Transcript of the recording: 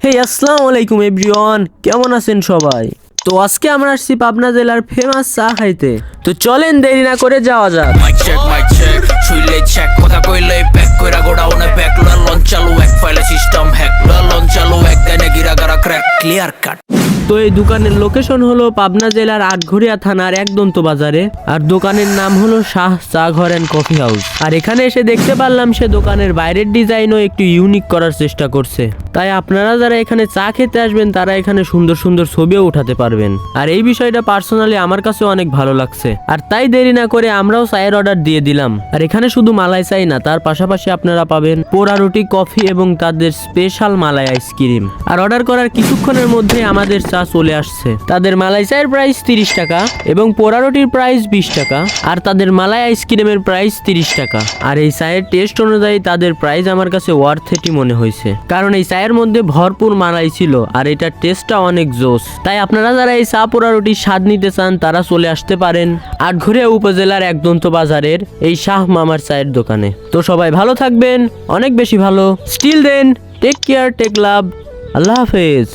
আসসালামু আলাইকুম এভরিওয়ান, কেমন আছেন সবাই? তো আজকে আমরা আসছি পাবনা জেলার ফেমাস চা খাইতে। তো চলেন দেরি না করে যাওয়া যাক। মাইক চেক শুইলে চেক কথা কইলে প্যাক কইরা গোডাউনে প্যাক লন চালু এক ফাইলে সিস্টেম হ্যাক লন চালু এক দেনে গিরা গারা ক্র্যাক ক্লিয়ার কাট। তো এই দোকানের লোকেশন হলো পাবনা জেলার আটঘরিয়া থানার একদন্ত বাজারে, আর দোকানের নাম হলো শাহ চা ঘর অ্যান্ড কফি হাউস। আর এখানে এসে দেখতে পারলাম সে দোকানের বাইরের ডিজাইনও একটু ইউনিক করার চেষ্টা করছে। তাই আপনারা যারা এখানে চা খেতে আসবেন তারা এখানে সুন্দর সুন্দর ছবিও উঠাতে পারবেন। আর এই বিষয়টা পার্সোনালি আমার কাছে অনেক ভালো লাগছে। আর তাই দেরি না করে আমরাও চায়ের অর্ডার দিয়ে দিলাম। আর এখানে শুধু মালাই চাই না, তার পাশাপাশি আপনারা পাবেন পোড়া রুটি, কফি এবং তাদের স্পেশাল মালাই আইসক্রিম। আর অর্ডার করার কিছুক্ষণের মধ্যে আমাদের চা চলে আসছে। তাদের মালাই চায়ের প্রাইস 30 টাকা এবং পোড়া রুটির প্রাইস 20 টাকা, আর তাদের মালাই আইসক্রিমের প্রাইস 30 টাকা। আর এই চায়ের টেস্ট অনুযায়ী তাদের প্রাইস আমার কাছে ওয়ার্থেটই মনে হয়েছে, কারণ এই চায়ের মধ্যে ভরপুর মালাই ছিল আর এটার টেস্টটা অনেক জোস। তাই আপনারা যারা এই চা পোড়া রুটির স্বাদ নিতে চান তারা চলে আসতে পারেন আটঘরিয়া উপজেলার একদন্ত বাজারের এই শাহ মামার চায়ের দোকানে। তো সবাই ভালো থাকবেন, অনেক বেশি ভালো। Still then, take care, take love, আল্লাহ হাফেজ।